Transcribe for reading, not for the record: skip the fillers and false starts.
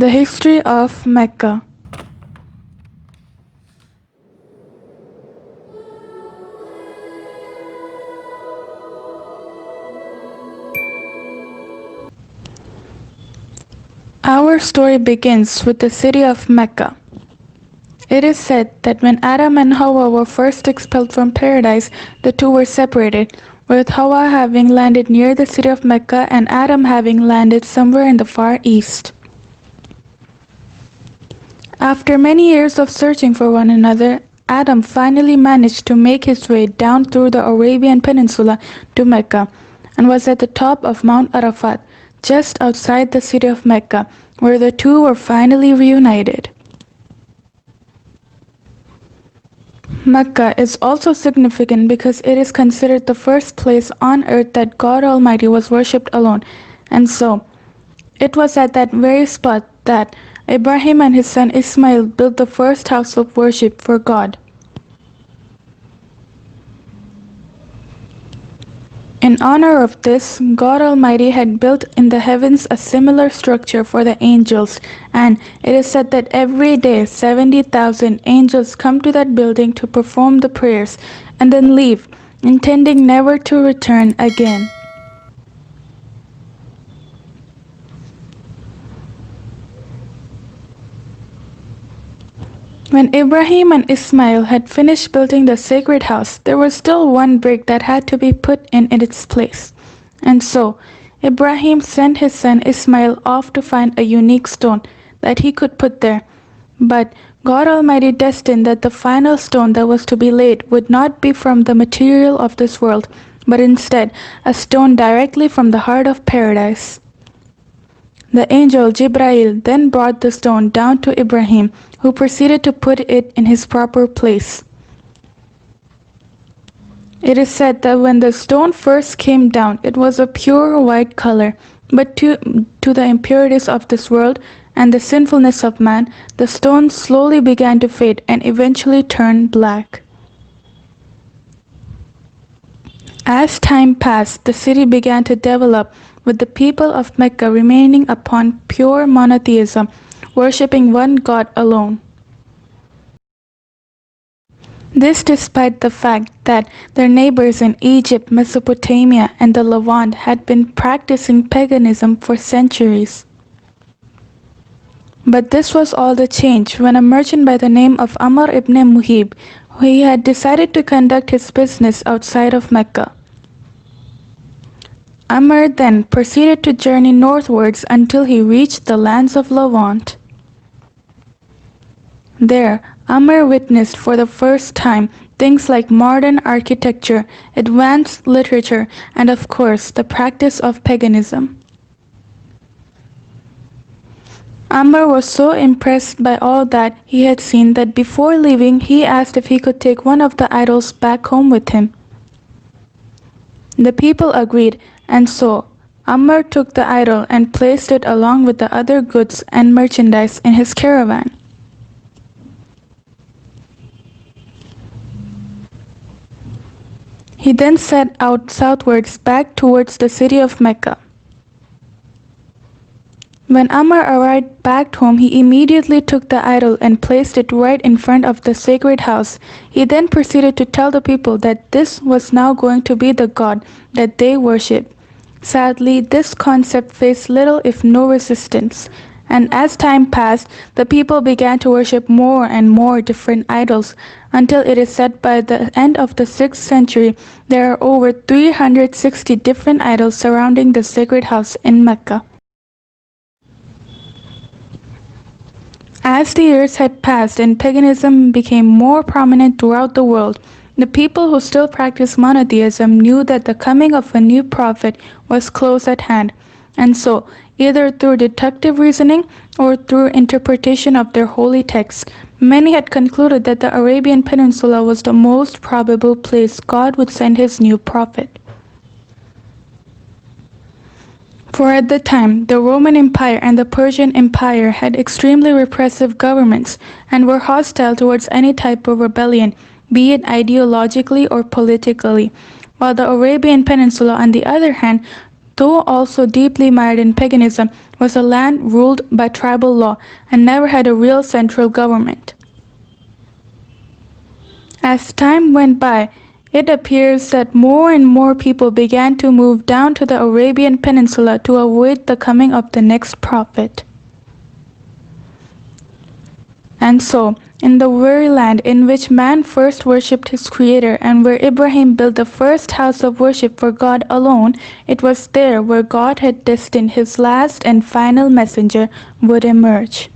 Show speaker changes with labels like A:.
A: The history of Mecca. Our story begins with the city of Mecca. It is said that when Adam and Hawa were first expelled from paradise, the two were separated, with Hawa having landed near the city of Mecca and Adam having landed somewhere in the far east. After many years of searching for one another, Adam finally managed to make his way down through the Arabian Peninsula to Mecca, and was at the top of Mount Arafat, just outside the city of Mecca, where the two were finally reunited. Mecca is also significant because it is considered the first place on earth that God Almighty was worshipped alone, and so it was at that very spot that Ibrahim and his son Ismail built the first house of worship for God. In honor of this, God Almighty had built in the heavens a similar structure for the angels, and it is said that every day 70,000 angels come to that building to perform the prayers and then leave, intending never to return again. When Ibrahim and Ismail had finished building the sacred house, there was still one brick that had to be put in its place. And so, Ibrahim sent his son Ismail off to find a unique stone that he could put there. But God Almighty destined that the final stone that was to be laid would not be from the material of this world, but instead a stone directly from the heart of paradise. The angel Jibrail then brought the stone down to Ibrahim, who proceeded to put it in his proper place. It is said that when the stone first came down, it was a pure white color, but to the impurities of this world and the sinfulness of man, the stone slowly began to fade and eventually turned black. As time passed, the city began to develop, with the people of Mecca remaining upon pure monotheism, worshipping one God alone. This despite the fact that their neighbors in Egypt, Mesopotamia, and the Levant had been practicing paganism for centuries. But this was all to change when a merchant by the name of Amr ibn Muhib, he had decided to conduct his business outside of Mecca. Amr then proceeded to journey northwards until he reached the lands of Levant. There, Amr witnessed for the first time things like modern architecture, advanced literature, and of course the practice of paganism. Amr was so impressed by all that he had seen that before leaving he asked if he could take one of the idols back home with him. The people agreed, and so Amr took the idol and placed it along with the other goods and merchandise in his caravan. He then set out southwards back towards the city of Mecca. When Amr arrived back home, he immediately took the idol and placed it right in front of the sacred house. He then proceeded to tell the people that this was now going to be the God that they worship. Sadly, this concept faced little if no resistance, and as time passed, the people began to worship more and more different idols, until it is said by the end of the 6th century, there are over 360 different idols surrounding the sacred house in Mecca. As the years had passed and paganism became more prominent throughout the world, the people who still practiced monotheism knew that the coming of a new prophet was close at hand, and so, either through deductive reasoning or through interpretation of their holy texts, many had concluded that the Arabian Peninsula was the most probable place God would send his new prophet. For at the time, the Roman Empire and the Persian Empire had extremely repressive governments and were hostile towards any type of rebellion, be it ideologically or politically, while the Arabian Peninsula, on the other hand, though also deeply mired in paganism, was a land ruled by tribal law and never had a real central government. As time went by, it appears that more and more people began to move down to the Arabian Peninsula to await the coming of the next prophet. And so, in the very land in which man first worshipped his Creator and where Ibrahim built the first house of worship for God alone, it was there where God had destined his last and final messenger would emerge.